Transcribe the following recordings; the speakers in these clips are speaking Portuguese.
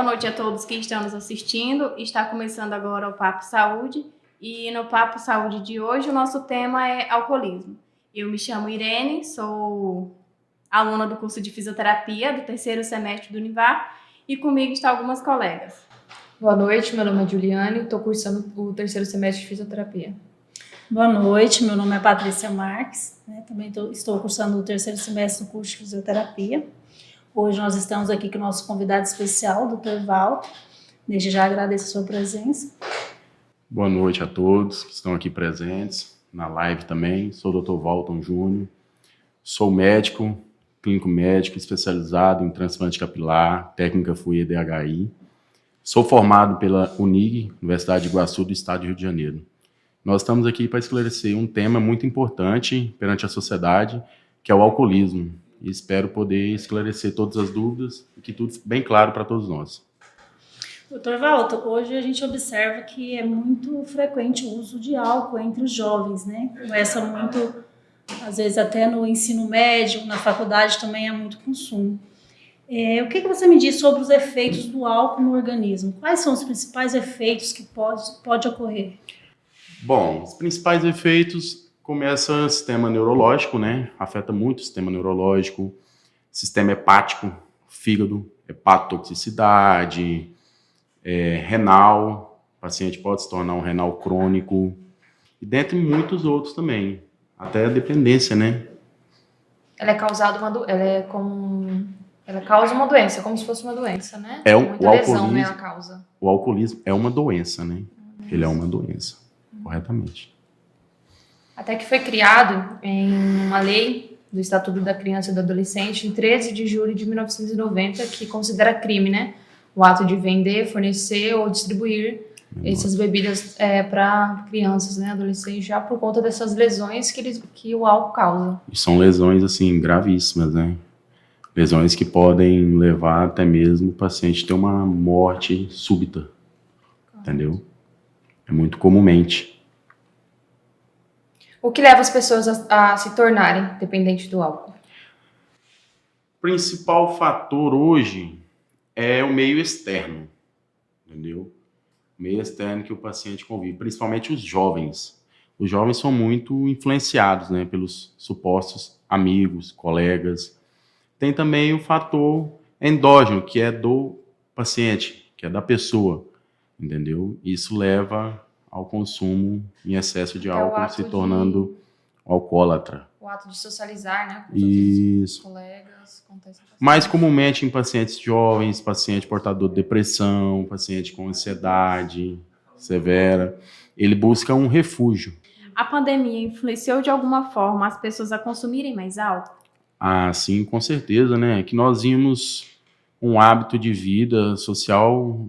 Boa noite a todos que estão nos assistindo. Está começando agora o Papo Saúde. E no Papo Saúde de hoje, o nosso tema é alcoolismo. Eu me chamo Irene, sou aluna do curso de fisioterapia do terceiro semestre do Univar e comigo estão algumas colegas. Boa noite, meu nome é Juliane, estou cursando o terceiro semestre de fisioterapia. Boa noite, meu nome é Patrícia Marques, também estou cursando o terceiro semestre do curso de fisioterapia. Hoje nós estamos aqui com o nosso convidado especial, o Dr. Walter. Desde já agradeço a sua presença. Boa noite a todos que estão aqui presentes, na live também. Sou o Dr. Walter Júnior, sou médico, clínico médico especializado em transplante capilar, técnica FUE DHI. Sou formado pela UNIG, Universidade de Iguaçu, do Estado de Rio de Janeiro. Nós estamos aqui para esclarecer um tema muito importante perante a sociedade, que é o alcoolismo. E espero poder esclarecer todas as dúvidas e que tudo fique bem claro para todos nós. Dr. Walter, hoje a gente observa que é muito frequente o uso de álcool entre os jovens, né? Começa muito, às vezes até no ensino médio, na faculdade também há muito consumo. O que você me diz sobre os efeitos do álcool no organismo? Quais são os principais efeitos que pode ocorrer? Bom, os principais efeitos começam o sistema neurológico, né? Afeta muito o sistema neurológico, sistema hepático, fígado, hepatotoxicidade, renal, o paciente pode se tornar um renal crônico, e dentre muitos outros também, até a dependência, né? Ela causa uma doença, como se fosse uma doença, né? Muita lesão, né, ela causa. O alcoolismo é uma doença, né? Ele é uma doença, corretamente. Até que foi criado em uma lei do Estatuto da Criança e do Adolescente em 13 de julho de 1990, que considera crime, né? O ato de vender, fornecer ou distribuir essas bebidas para crianças, né, adolescentes, já por conta dessas lesões que o álcool causa. E são lesões, assim, gravíssimas, né? Lesões que podem levar até mesmo o paciente a ter uma morte súbita, entendeu? É muito comumente. O que leva as pessoas a se tornarem dependentes do álcool? O principal fator hoje é o meio externo, entendeu? O meio externo que o paciente convive, principalmente os jovens. Os jovens são muito influenciados, né, pelos supostos amigos, colegas. Tem também o fator endógeno, que é do paciente, que é da pessoa, entendeu? Isso leva ao consumo em excesso de álcool, se tornando alcoólatra. O ato de socializar, né, com os outros colegas. Acontece bastante. Mais comumente em pacientes jovens, paciente portador de depressão, paciente com ansiedade severa, ele busca um refúgio. A pandemia influenciou de alguma forma as pessoas a consumirem mais álcool? Ah, sim, com certeza, né? Que nós vimos um hábito de vida social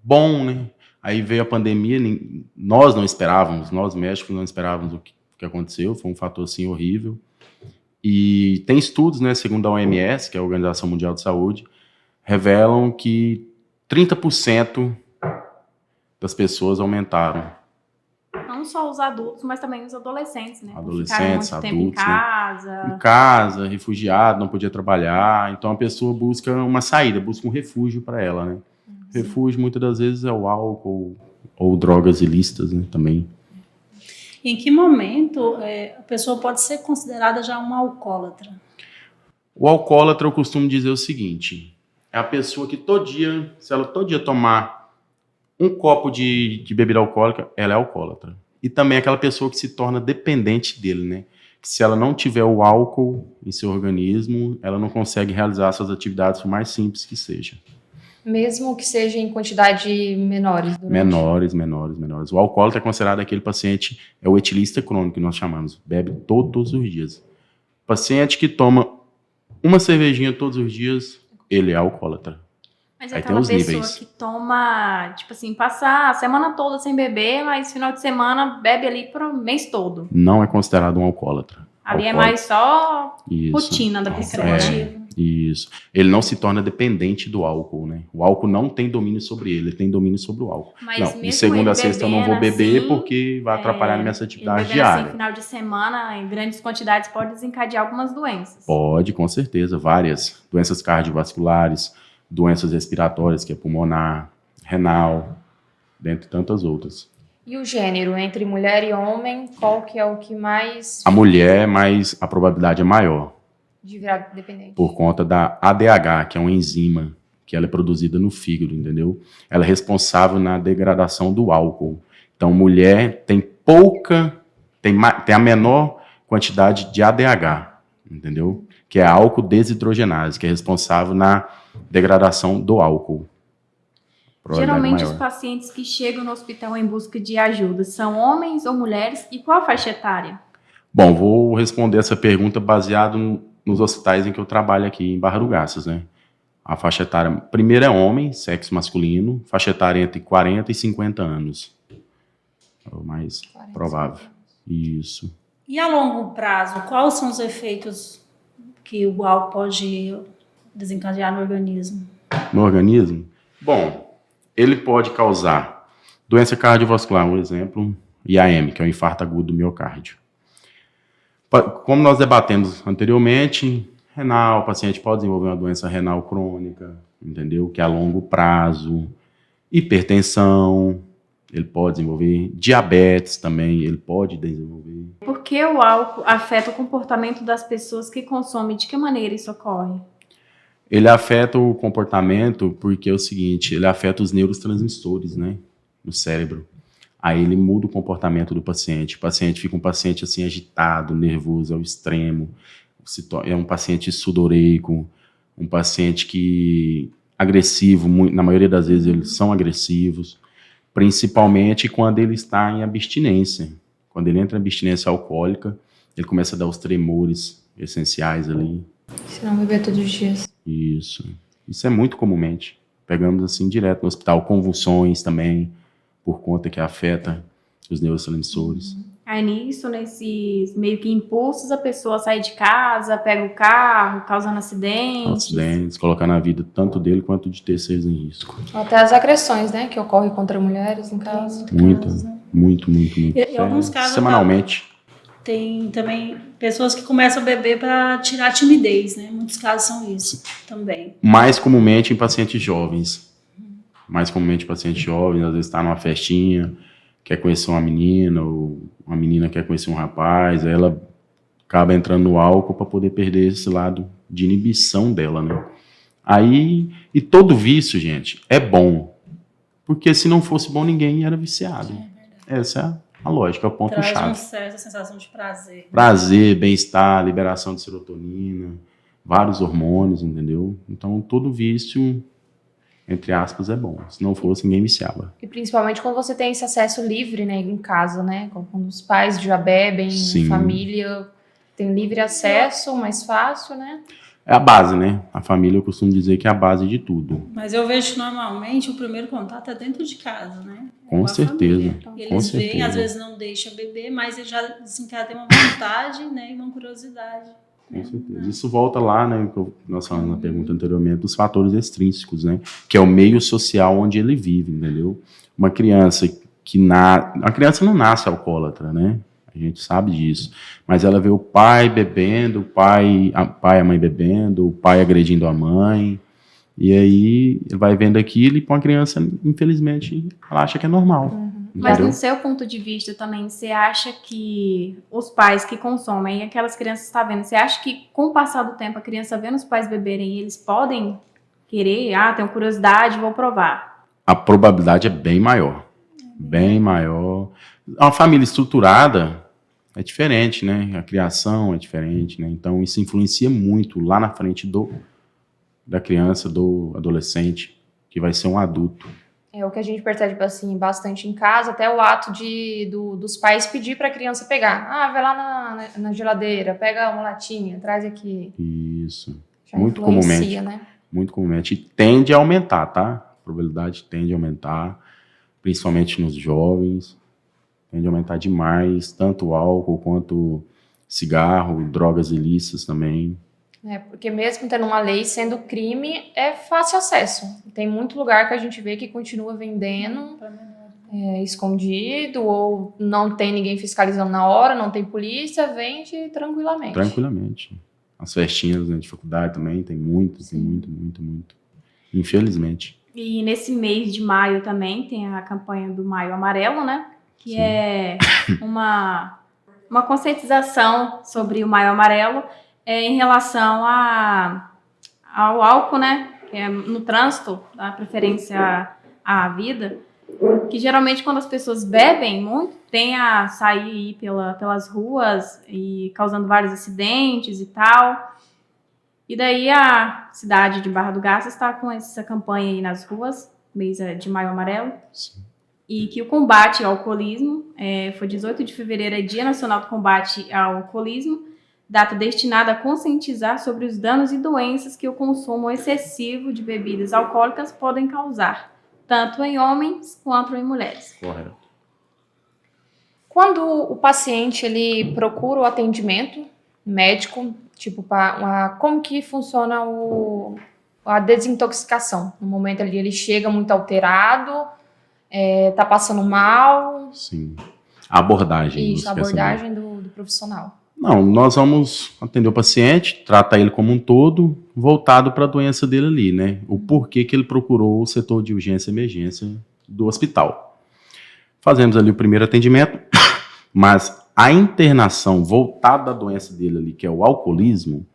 bom, né? Aí veio a pandemia, nós não esperávamos, nós médicos não esperávamos o que aconteceu, foi um fator assim horrível. E tem estudos, né, segundo a OMS, que é a Organização Mundial de Saúde, revelam que 30% das pessoas aumentaram. Não só os adultos, mas também os adolescentes, né? Adolescentes, muito adultos, tempo em casa. Né? Em casa, refugiado, não podia trabalhar. Então a pessoa busca uma saída, busca um refúgio para ela, né? Sim. Refúgio muitas das vezes é o álcool ou drogas ilícitas, né, também. Em que momento a pessoa pode ser considerada já uma alcoólatra? O alcoólatra, eu costumo dizer o seguinte, é a pessoa que se ela todo dia tomar um copo de bebida alcoólica, ela é alcoólatra. E também aquela pessoa que se torna dependente dele, né? Que se ela não tiver o álcool em seu organismo, ela não consegue realizar suas atividades, por mais simples que seja. Mesmo que seja em quantidade menores? Menores. O alcoólatra é considerado aquele paciente, é o etilista crônico que nós chamamos, bebe todos os dias. Paciente que toma uma cervejinha todos os dias, ele é alcoólatra. Mas é aquela pessoa que toma, tipo assim, passa a semana toda sem beber, mas final de semana bebe ali pro mês todo. Não é considerado um alcoólatra. Ali é mais só rotina da pessoa. Isso. Ele não se torna dependente do álcool, né? O álcool não tem domínio sobre ele tem domínio sobre o álcool. Mas não, de segunda a sexta eu não vou beber assim, porque vai atrapalhar minhas atividades diárias. Assim, final de semana, em grandes quantidades, pode desencadear algumas doenças. Pode, com certeza. Várias doenças cardiovasculares, doenças respiratórias, que é pulmonar, renal, dentre tantas outras. E o gênero, entre mulher e homem, qual que é o que mais A mulher, mas a probabilidade é maior, de virar dependente? por conta da ADH, que é uma enzima, que ela é produzida no fígado, entendeu? Ela é responsável na degradação do álcool. Então, mulher tem a menor quantidade de ADH, entendeu? Que é a álcool desidrogenase, que é responsável na degradação do álcool. Probabilidade Geralmente maior. os pacientes que chegam no hospital em busca de ajuda são homens ou mulheres? E qual a faixa etária? Bom, vou responder essa pergunta baseado nos hospitais em que eu trabalho aqui em Barra do Garças, né? A faixa etária, primeiro é homem, sexo masculino, faixa etária entre 40 e 50 anos. É o mais 40, provável. 50. Isso. E a longo prazo, quais são os efeitos que o álcool pode desencadear no organismo? No organismo? Bom, ele pode causar doença cardiovascular, um exemplo, IAM, que é o infarto agudo do miocárdio. Como nós debatemos anteriormente, renal, o paciente pode desenvolver uma doença renal crônica, entendeu? Que é a longo prazo, hipertensão, ele pode desenvolver diabetes também, ele pode desenvolver. Por que o álcool afeta o comportamento das pessoas que consomem? De que maneira isso ocorre? Ele afeta o comportamento porque é o seguinte, ele afeta os neurotransmissores, né, no cérebro. Aí ele muda o comportamento do paciente. O paciente fica um paciente assim agitado, nervoso ao extremo. É um paciente sudoreico, um paciente que agressivo, na maioria das vezes eles são agressivos, principalmente quando ele está em abstinência. Quando ele entra em abstinência alcoólica, ele começa a dar os tremores essenciais ali. Se não beber todos os dias. Isso é muito comumente. Pegamos assim direto no hospital, convulsões também, por conta que afeta os neurotransmissores. Aí nisso, nesses meio que impulsos, a pessoa sai de casa, pega o carro, causando Acidentes, colocando a vida tanto dele quanto de terceiros em risco. Até as agressões, né, que ocorrem contra mulheres em casa. Muito. Em alguns casos, semanalmente. Tem também pessoas que começam a beber para tirar a timidez, né? Muitos casos são isso também. Mais comumente em pacientes jovens. Mais comumente em pacientes jovens, às vezes está numa festinha, quer conhecer uma menina, ou uma menina quer conhecer um rapaz, aí ela acaba entrando no álcool para poder perder esse lado de inibição dela, né? Aí, e todo vício, gente, é bom. Porque se não fosse bom, ninguém era viciado. Essa é a lógica, é o ponto chave. Traz uma certa sensação de prazer. Prazer, bem-estar, liberação de serotonina, vários hormônios, entendeu? Então, todo vício, entre aspas, é bom. Se não fosse, ninguém viciava. E principalmente quando você tem esse acesso livre, né, em casa, né? Quando os pais já bebem, Sim. família tem livre acesso, mais fácil, né? É a base, né? A família, eu costumo dizer que é a base de tudo. Mas eu vejo que normalmente o primeiro contato é dentro de casa, né? Com certeza. Eles Com veem, certeza. às vezes não deixam beber, mas eles já desencadeiam uma vontade, né? E uma curiosidade. Com certeza. Isso volta lá, né? Que nós falamos na pergunta anteriormente, dos fatores extrínsecos, né? Que é o meio social onde ele vive, entendeu? Uma criança a criança não nasce alcoólatra, né? A gente sabe disso. Mas ela vê o pai bebendo, a mãe bebendo, o pai agredindo a mãe. E aí vai vendo aquilo e para uma criança, infelizmente, ela acha que é normal. Mas Entendeu? no seu ponto de vista também, você acha que os pais que consomem e aquelas crianças estão vendo, você acha que com o passar do tempo a criança vendo os pais beberem, eles podem querer, tenho curiosidade, vou provar? A probabilidade é bem maior. Bem maior. Uma família estruturada é diferente, né? A criação é diferente, né? Então isso influencia muito lá na frente da criança, do adolescente, que vai ser um adulto. É o que a gente percebe assim, bastante em casa, até o ato dos pais pedir para a criança pegar. Vai lá na geladeira, pega uma latinha, traz aqui. Isso. Já Muito influencia, comumente. né? Muito comumente. E tende a aumentar, tá? A probabilidade tende a aumentar, principalmente nos jovens. Tende a aumentar demais, tanto o álcool quanto cigarro, drogas ilícitas também. Porque mesmo tendo uma lei sendo crime, é fácil acesso. Tem muito lugar que a gente vê que continua vendendo escondido, ou não tem ninguém fiscalizando na hora, não tem polícia, vende tranquilamente. Tranquilamente. As festinhas, né, de faculdade também, tem muito. infelizmente. E nesse mês de maio também tem a campanha do Maio Amarelo, né? Que Sim. é uma conscientização sobre o Maio Amarelo em relação ao álcool, né? Que é no trânsito, a preferência à vida. Que geralmente quando as pessoas bebem muito, tem a sair pelas ruas e causando vários acidentes e tal. E daí a cidade de Barra do Garças está com essa campanha aí nas ruas, mês de Maio Amarelo. Sim. E que o combate ao alcoolismo, foi 18 de fevereiro, é Dia Nacional do Combate ao Alcoolismo, data destinada a conscientizar sobre os danos e doenças que o consumo excessivo de bebidas alcoólicas podem causar, tanto em homens quanto em mulheres. Correto. Quando o paciente ele procura o atendimento médico, tipo, como que funciona a desintoxicação? No momento ali ele chega muito alterado, tá passando mal. Sim. A abordagem. Isso, a abordagem do profissional. Não, nós vamos atender o paciente, tratar ele como um todo, voltado para a doença dele ali, né? O porquê que ele procurou o setor de urgência e emergência do hospital. Fazemos ali o primeiro atendimento, mas a internação voltada à doença dele ali, que é o alcoolismo,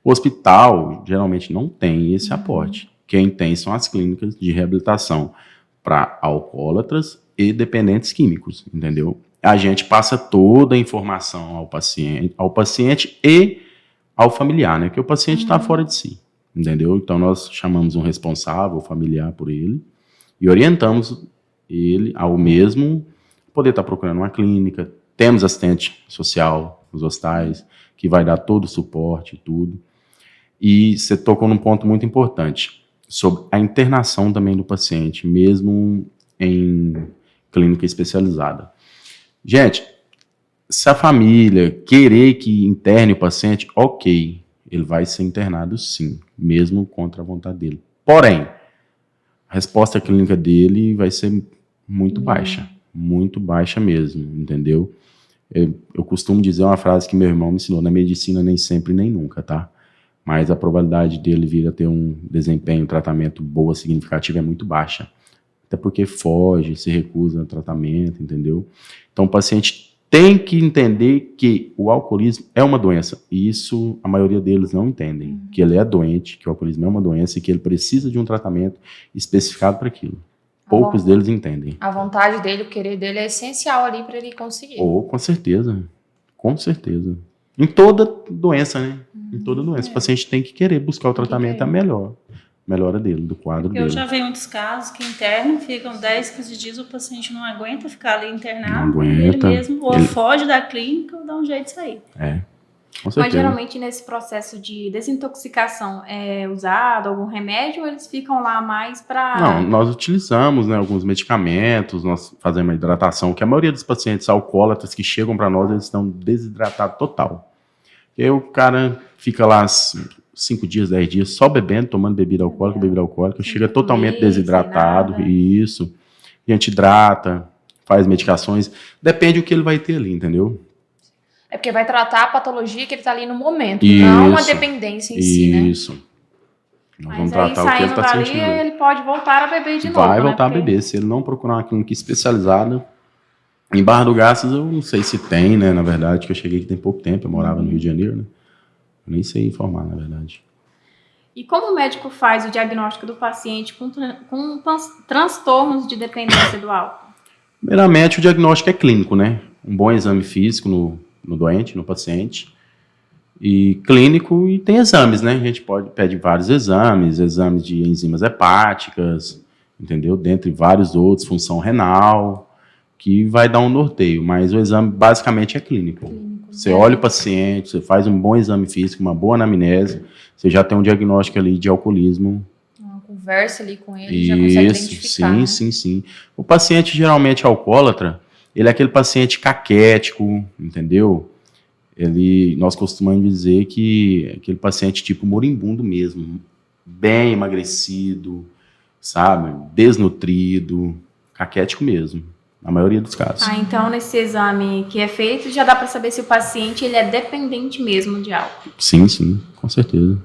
o hospital geralmente não tem esse aporte. Quem tem são as clínicas de reabilitação para alcoólatras e dependentes químicos, entendeu? A gente passa toda a informação ao paciente e ao familiar, né? Porque o paciente está fora de si, entendeu? Então nós chamamos um responsável familiar por ele e orientamos ele ao mesmo poder estar procurando uma clínica. Temos assistente social nos hospitais que vai dar todo o suporte e tudo. E você tocou num ponto muito importante sobre a internação também do paciente, mesmo em clínica especializada. Gente, se a família querer que interne o paciente, ok, ele vai ser internado sim, mesmo contra a vontade dele. Porém, a resposta clínica dele vai ser muito baixa mesmo, entendeu? Eu costumo dizer uma frase que meu irmão me ensinou, na medicina nem sempre nem nunca, tá? Mas a probabilidade dele vir a ter um desempenho, um tratamento boa, significativo, é muito baixa. Até porque foge, se recusa ao tratamento, entendeu? Então o paciente tem que entender que o alcoolismo é uma doença. E isso a maioria deles não entendem. Que ele é doente, que o alcoolismo é uma doença e que ele precisa de um tratamento especificado para aquilo. Poucos deles entendem. A vontade dele, o querer dele é essencial ali para ele conseguir. Com certeza. Com certeza. Em toda doença, né? Em toda doença. O paciente tem que querer buscar o tratamento a melhora dele, do quadro dele. Eu já vi muitos casos que internam, ficam 10, 15 dias, o paciente não aguenta ficar ali internado. Não aguenta. Ele mesmo ou foge da clínica ou dá um jeito de sair. Com certeza. Mas geralmente nesse processo de desintoxicação é usado algum remédio ou eles ficam lá mais para... Não, nós utilizamos, né, alguns medicamentos, nós fazemos uma hidratação, que a maioria dos pacientes alcoólatras que chegam para nós, eles estão desidratados total. E aí o cara fica lá 5 dias, 10 dias, só bebendo, tomando bebida alcoólica, chega totalmente desidratado, isso. A gente hidrata, faz medicações, depende do que ele vai ter ali, entendeu? É porque vai tratar a patologia que ele está ali no momento, não a dependência em si, né? Isso. Nós vamos tratar o que ele está sentindo. Ele pode voltar a beber de novo, vai voltar a beber, se ele não procurar uma clínica especializada. Em Barra do Garças, eu não sei se tem, né, na verdade, que eu cheguei aqui tem pouco tempo, eu morava no Rio de Janeiro, né? Eu nem sei informar, na verdade. E como o médico faz o diagnóstico do paciente com transtornos de dependência do álcool? Primeiramente, o diagnóstico é clínico, né? Um bom exame físico no doente, no paciente. E clínico, e tem exames, né? A gente pede vários exames de enzimas hepáticas, entendeu? Dentre vários outros, função renal, que vai dar um norteio, mas o exame basicamente é clínico. Você olha o paciente, você faz um bom exame físico, uma boa anamnese, você já tem um diagnóstico ali de alcoolismo. Uma conversa ali com ele, já consegue identificar. Sim. O paciente geralmente alcoólatra, ele é aquele paciente caquético, entendeu? Nós costumamos dizer que é aquele paciente tipo moribundo mesmo, bem emagrecido, sabe? Desnutrido, caquético mesmo. Na maioria dos casos. Então nesse exame que é feito, já dá para saber se o paciente ele é dependente mesmo de álcool. Sim, com certeza.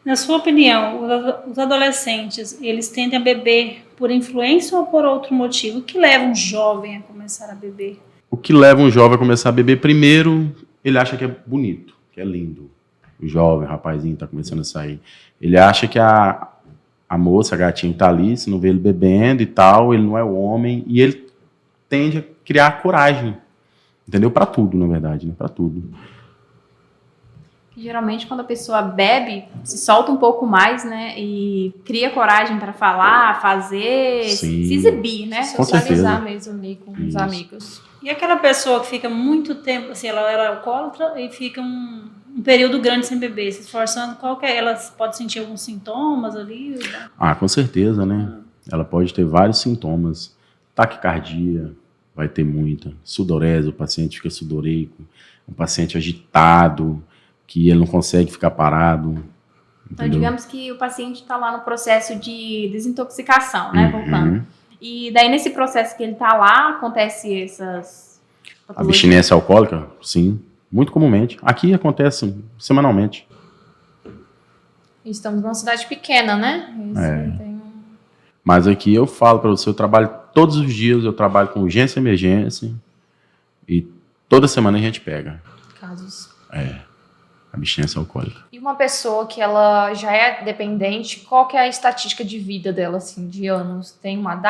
Na sua opinião, os adolescentes, eles tendem a beber por influência ou por outro motivo? O que leva um jovem a começar a beber? O que leva um jovem a começar a beber? Primeiro, ele acha que é bonito, que é lindo. O jovem, o rapazinho está começando a sair. Ele acha que a moça, a gatinha está ali, se não vê ele bebendo e tal, ele não é o homem, e ele tende a criar coragem, entendeu? Para tudo, na verdade, né? Para tudo. Geralmente, quando a pessoa bebe, se solta um pouco mais, né? E cria coragem para falar, fazer, Sim. se exibir, né? Com Socializar certeza. mesmo ali com os Isso. amigos. E aquela pessoa que fica muito tempo, assim, ela era alcoólatra e fica um período grande sem beber, se esforçando, ela pode sentir alguns sintomas ali? Ah, com certeza, né? Ela pode ter vários sintomas. Taquicardia, vai ter muita. Sudorese, o paciente fica sudoreico. Um paciente agitado, que ele não consegue ficar parado. Então, Entendeu? digamos que o paciente está lá no processo de desintoxicação, né? Uhum. Voltando. E daí, nesse processo que ele está lá, acontece essas A abstinência alcoólica, sim, muito comumente. Aqui acontece semanalmente. Estamos numa cidade pequena, né? Isso tem... Mas aqui eu falo para você, eu trabalho todos os dias, eu trabalho com urgência e emergência. E toda semana a gente pega. casos. Abstinência alcoólica. E uma pessoa que ela já é dependente, qual que é a estatística de vida dela, assim, de anos? Tem uma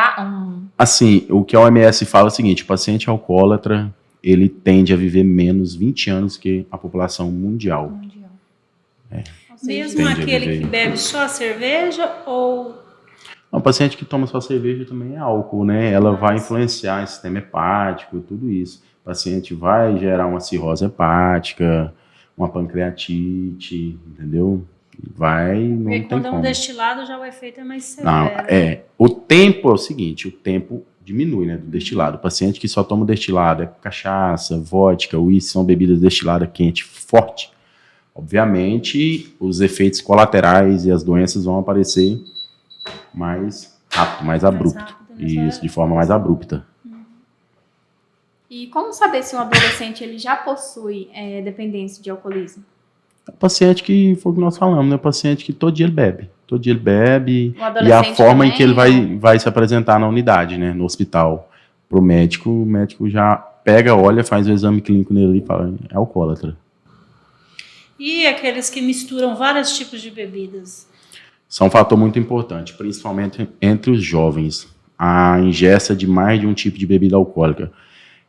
Assim, o que a OMS fala é o seguinte, o paciente alcoólatra, ele tende a viver menos 20 anos que a população mundial. mundial? Mesmo Entendi, aquele entendi. que bebe só a cerveja ou... O paciente que toma só cerveja também é álcool, né? Ela vai influenciar o sistema hepático, tudo isso. O paciente vai gerar uma cirrose hepática, uma pancreatite, entendeu? Não Porque tem quando é um como. destilado já o efeito é mais Não, severo. o tempo é o seguinte, o tempo diminui, né, do destilado. O paciente que só toma destilado, cachaça, vodka, uísque, são bebidas destiladas quente, forte. Obviamente, os efeitos colaterais e as doenças vão aparecer mais rápido, mais abrupto. rápido, né? Isso, de forma mais abrupta. E como saber se um adolescente ele já possui dependência de alcoolismo? O paciente que foi o que nós falamos, né? O paciente que todo dia ele bebe. Todo dia ele bebe. O E a adolescente forma em também, que ele vai se apresentar na unidade, né? No hospital. Pro médico, o médico já pega, olha, faz o exame clínico nele e fala, é alcoólatra. E aqueles que misturam vários tipos de bebidas? São um fator muito importante, principalmente entre os jovens. A ingesta de mais de um tipo de bebida alcoólica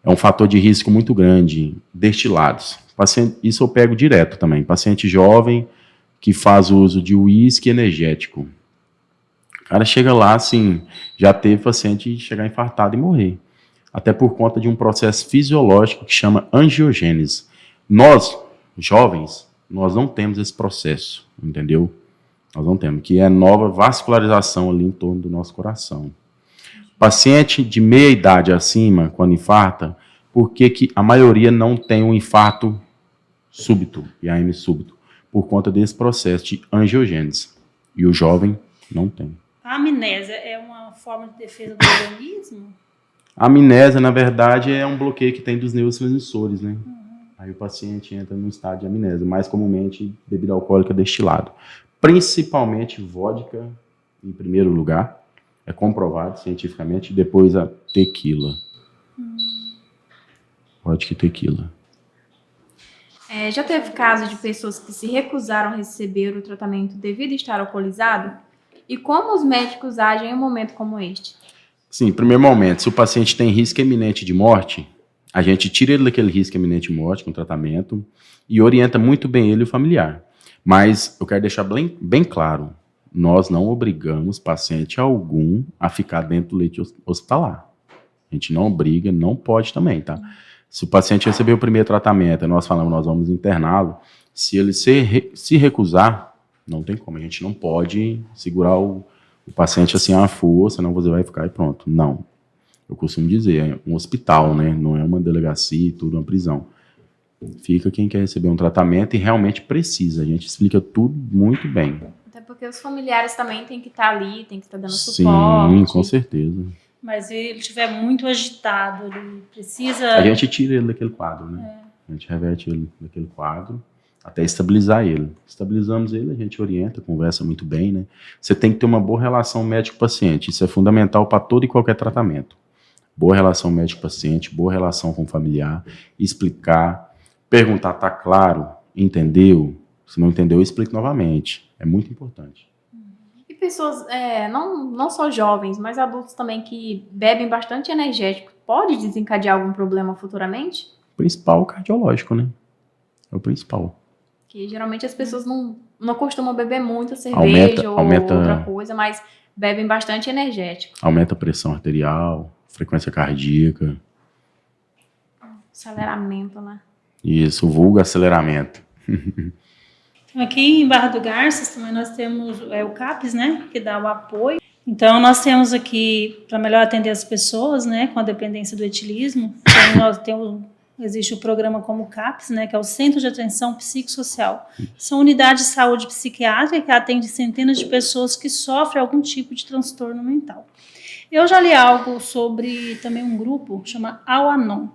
é um fator de risco muito grande. Destilados. Isso eu pego direto também. Paciente jovem que faz uso de uísque energético. O cara chega lá, assim, já teve paciente chegar infartado e morrer. Até por conta de um processo fisiológico que chama angiogênese. Nós, jovens, nós não temos esse processo, entendeu? Nós não temos, que é nova vascularização ali em torno do nosso coração. Paciente de meia idade acima, quando infarta, por que a maioria não tem um infarto súbito, IAM súbito? Por conta desse processo de angiogênese. E o jovem não tem. A amnésia é uma forma de defesa do organismo? A amnésia, na verdade, é um bloqueio que tem dos neurotransmissores, né? Aí o paciente entra num estado de amnésia, mais comumente bebida alcoólica destilado. Principalmente vodka, em primeiro lugar, é comprovado cientificamente, e depois a tequila. Vodka e tequila. Já teve caso de pessoas que se recusaram a receber o tratamento devido a estar alcoolizado? E como os médicos agem em um momento como este? Sim, primeiro momento, se o paciente tem risco iminente de morte, a gente tira ele daquele risco iminente de morte com tratamento e orienta muito bem ele e o familiar. Mas eu quero deixar bem claro, nós não obrigamos paciente algum a ficar dentro do leito hospitalar. A gente não obriga, não pode também, tá? Se o paciente receber o primeiro tratamento e nós falamos, nós vamos interná-lo, se ele se recusar, não tem como. A gente não pode segurar o paciente assim à força, senão você vai ficar e pronto. Não. Eu costumo dizer, é um hospital, né? Não é uma delegacia e tudo, uma prisão. Fica quem quer receber um tratamento e realmente precisa. A gente explica tudo muito bem. Até porque os familiares também têm que estar ali, têm que estar dando Sim, suporte. com certeza. Mas se ele estiver muito agitado, ele precisa... A gente tira ele daquele quadro, né? A gente reverte ele daquele quadro até estabilizar ele. Estabilizamos ele, a gente orienta, conversa muito bem, né? Você tem que ter uma boa relação médico-paciente, isso é fundamental para todo e qualquer tratamento. Boa relação médico-paciente, boa relação com o familiar, explicar, perguntar, tá claro, entendeu? Se não entendeu, explique novamente, é muito importante. E pessoas, não só jovens, mas adultos também que bebem bastante energético, pode desencadear algum problema futuramente? Principal cardiológico, né? É o principal. Que geralmente as pessoas não costumam beber muita cerveja ou outra coisa, mas bebem bastante energético. Aumenta a pressão arterial, frequência cardíaca. Aceleramento, né? Isso, vulgo aceleramento. Aqui em Barra do Garças também nós temos o CAPS, né, que dá o apoio. Então nós temos aqui, para melhor atender as pessoas, né, com a dependência do etilismo, existe o programa como CAPS, né, que é o Centro de Atenção Psicossocial. São unidades de saúde psiquiátrica que atende centenas de pessoas que sofrem algum tipo de transtorno mental. Eu já li algo sobre também um grupo, chama Al-Anon.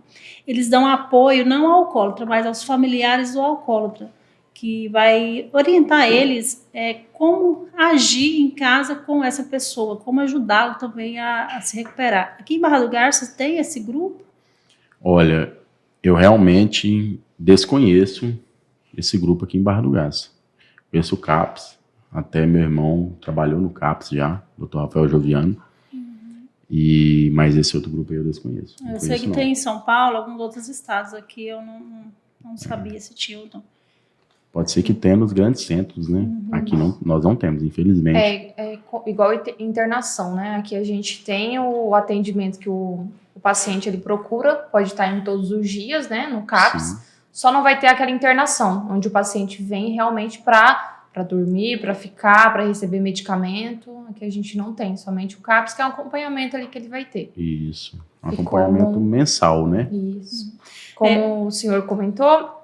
Eles dão apoio não ao alcoólatra, mas aos familiares do alcoólatra, que vai orientar eles como agir em casa com essa pessoa, como ajudá-lo também a se recuperar. Aqui em Barra do Garças tem esse grupo? Olha, eu realmente desconheço esse grupo aqui em Barra do Garças. Conheço o CAPS, até meu irmão trabalhou no CAPS já, Dr. Rafael Joviano. Mas esse outro grupo aí eu desconheço. Eu sei que tem em São Paulo, alguns outros estados aqui, eu não sabia se tinha. Pode ser que tenha nos grandes centros, né? Aqui nós não temos, infelizmente. Igual internação, né? Aqui a gente tem o atendimento que o paciente ele procura, pode estar em todos os dias, né? No CAPS. Sim. Só não vai ter aquela internação, onde o paciente vem realmente para dormir, para ficar, para receber medicamento. Aqui a gente não tem, somente o CAPS, que é um acompanhamento ali que ele vai ter. Isso, um acompanhamento mensal, né? Isso. Como o senhor comentou,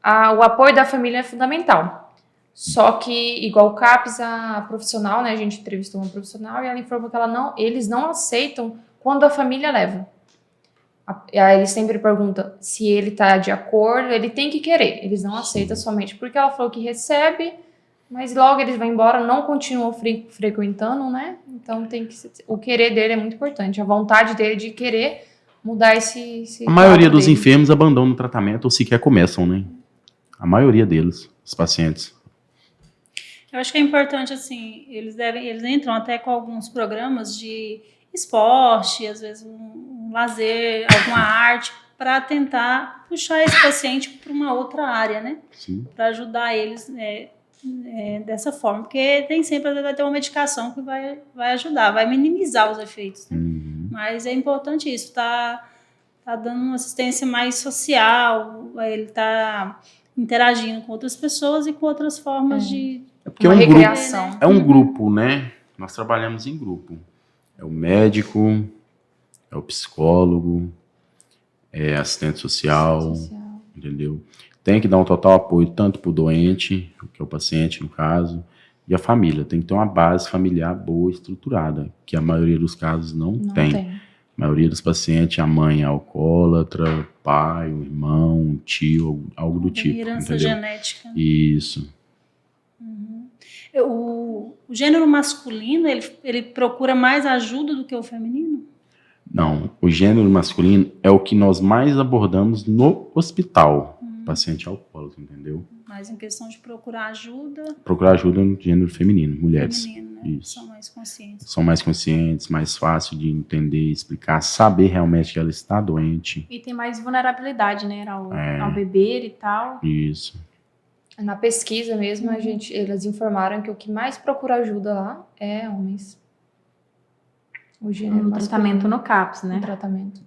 o apoio da família é fundamental. Só que, igual o CAPS, a profissional, né? A gente entrevistou uma profissional e ela informou que eles não aceitam quando a família leva. Aí eles sempre perguntam se ele está de acordo, ele tem que querer. Eles não aceitam somente porque ela falou que recebe, mas logo eles vão embora, não continuam frequentando, né? Então o querer dele é muito importante, a vontade dele de querer mudar esse a maioria dos enfermos abandonam o tratamento ou sequer começam, né? A maioria deles, os pacientes. Eu acho que é importante, assim, eles entram até com alguns programas de esporte, às vezes um lazer, alguma arte, para tentar puxar esse paciente para uma outra área, né? Para ajudar eles dessa forma, porque nem sempre vai ter uma medicação que vai ajudar, vai minimizar os efeitos, né? Mas é importante isso, tá dando uma assistência mais social, ele tá interagindo com outras pessoas e com outras formas de porque uma recreação. É um grupo, né? Nós trabalhamos em grupo. É o médico, é o psicólogo, é assistente social, entendeu? Tem que dar um total apoio tanto para o doente, que é o paciente no caso, e a família. Tem que ter uma base familiar boa, estruturada, que a maioria dos casos não tem. A maioria dos pacientes, a mãe é alcoólatra, o pai, o irmão, um tio, algo do tipo. Herança entendeu? genética. Isso. O gênero masculino, ele procura mais ajuda do que o feminino? Não, o gênero masculino é o que nós mais abordamos no hospital, paciente alcoólatra, entendeu? Mas em questão de procurar ajuda... Procurar ajuda no gênero feminino, mulheres. Feminino, né? Isso. São mais conscientes. São mais conscientes, mais fácil de entender, explicar, saber realmente que ela está doente. E tem mais vulnerabilidade, né, ao beber e tal. Isso. Na pesquisa mesmo, eles informaram que o que mais procura ajuda lá é homens. O gênero tratamento no CAPS, né? No tratamento.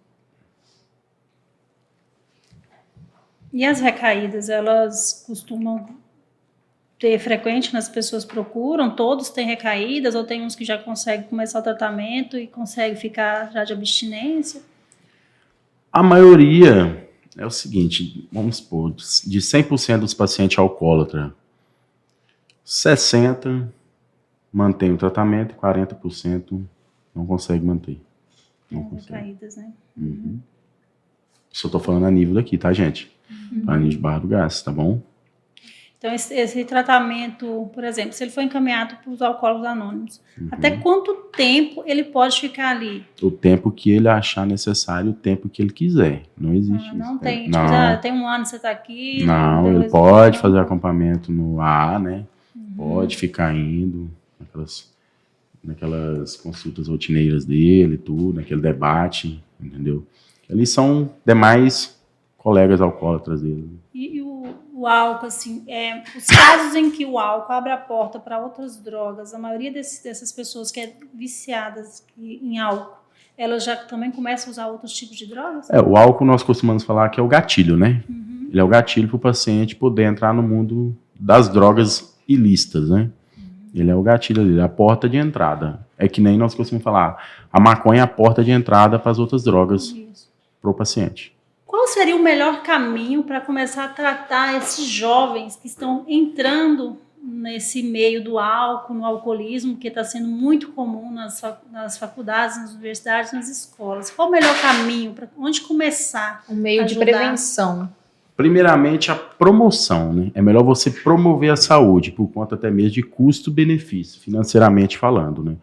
E as recaídas, elas costumam ter frequente nas pessoas procuram? Todos têm recaídas ou tem uns que já conseguem começar o tratamento e conseguem ficar já de abstinência? A maioria é o seguinte, vamos supor, de 100% dos pacientes alcoólatras, 60% mantém o tratamento e 40% não consegue manter. Não consegue. Recaídas, né? Só tô falando a nível daqui, tá, gente? Farinha de Barra do Garça, tá bom? Então, esse tratamento, por exemplo, se ele for encaminhado para os alcoólicos anônimos, até quanto tempo ele pode ficar ali? O tempo que ele achar necessário, o tempo que ele quiser. Não existe isso. Não tem, Não. tipo, tem um ano que você está aqui. Não, depois ele pode fazer acompanhamento no AA, né? Pode ficar indo naquelas consultas rotineiras dele, tudo, naquele debate, entendeu? Eles são demais colegas alcoólatras dele. E o álcool, assim, os casos em que o álcool abre a porta para outras drogas, a maioria dessas pessoas que é viciadas em álcool, elas já também começam a usar outros tipos de drogas? O álcool nós costumamos falar que é o gatilho, né? Ele é o gatilho para o paciente poder entrar no mundo das drogas ilícitas, né? Ele é o gatilho ali, a porta de entrada. É que nem nós costumamos falar, a maconha é a porta de entrada para as outras drogas para o paciente. Qual seria o melhor caminho para começar a tratar esses jovens que estão entrando nesse meio do álcool, no alcoolismo, que está sendo muito comum nas faculdades, nas universidades, nas escolas? Qual o melhor caminho? Para onde começar? Um meio de prevenção. Primeiramente, a promoção, né? É melhor você promover a saúde, por conta até mesmo de custo-benefício, financeiramente falando, né?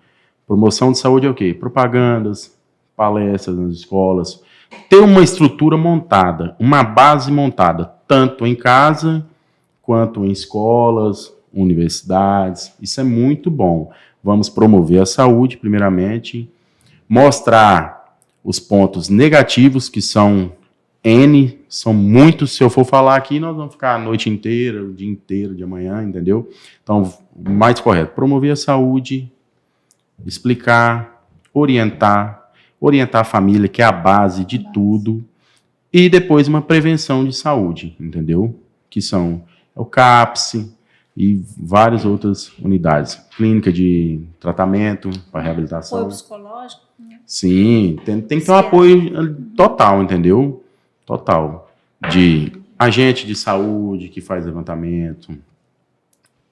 Promoção de saúde é o quê? Propagandas, palestras nas escolas, ter uma estrutura montada, uma base montada, tanto em casa, quanto em escolas, universidades. Isso é muito bom. Vamos promover a saúde, primeiramente, mostrar os pontos negativos, que são N, são muitos. Se eu for falar aqui, nós vamos ficar a noite inteira, o dia inteiro, de amanhã, entendeu? Então, o mais correto, promover a saúde, explicar, orientar a família, que é a base de tudo, e depois uma prevenção de saúde, entendeu? Que são o CAPS e várias outras unidades. Clínica de tratamento para reabilitação. Apoio psicológico? Né? Sim, tem que ter um apoio total, entendeu? Total. De agente de saúde que faz levantamento,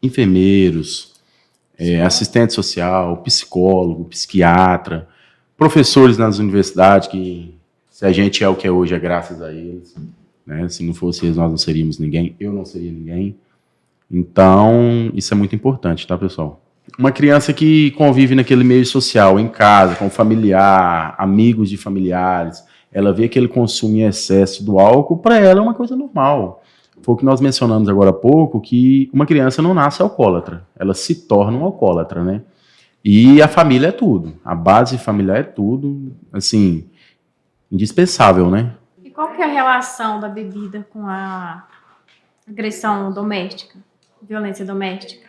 enfermeiros, assistente social, psicólogo, psiquiatra, professores nas universidades, que se a gente é o que é hoje é graças a eles, né? Se não fosse eles, nós não seríamos ninguém, eu não seria ninguém. Então, isso é muito importante, tá, pessoal? Uma criança que convive naquele meio social, em casa, com familiar, amigos de familiares, ela vê aquele consumo em excesso do álcool, para ela é uma coisa normal. Foi o que nós mencionamos agora há pouco, que uma criança não nasce alcoólatra, ela se torna um alcoólatra, né? E a família é tudo, a base familiar é tudo, assim, indispensável, né? E qual que é a relação da bebida com a agressão doméstica, violência doméstica?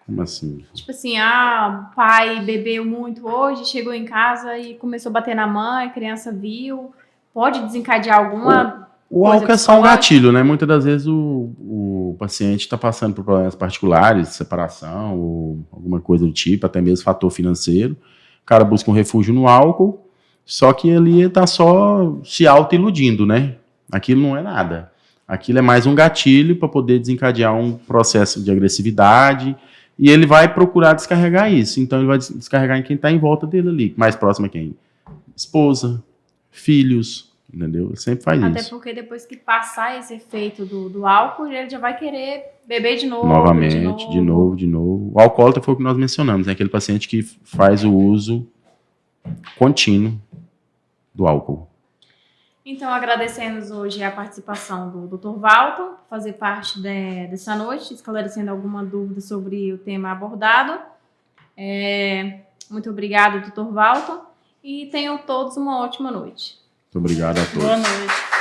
Como assim? Tipo assim, o pai bebeu muito hoje, chegou em casa e começou a bater na mãe, a criança viu, pode desencadear alguma... O álcool é só um gatilho, né? Muitas das vezes o paciente está passando por problemas particulares, separação, ou alguma coisa do tipo, até mesmo fator financeiro. O cara busca um refúgio no álcool, só que ele está só se auto-iludindo, né? Aquilo não é nada. Aquilo é mais um gatilho para poder desencadear um processo de agressividade, e ele vai procurar descarregar isso. Então ele vai descarregar em quem está em volta dele ali. Mais próximo a quem? Esposa, filhos, entendeu? Ele sempre faz Até isso. porque depois que passar esse efeito do álcool, ele já vai querer beber de novo. Novamente, de novo. O alcoólatra foi o que nós mencionamos, né? Aquele paciente que faz o uso contínuo do álcool. Então, agradecemos hoje a participação do Dr. Walton, fazer parte dessa noite, esclarecendo alguma dúvida sobre o tema abordado. Muito obrigado, Dr. Walton, e tenham todos uma ótima noite. Muito obrigado a todos. Boa noite.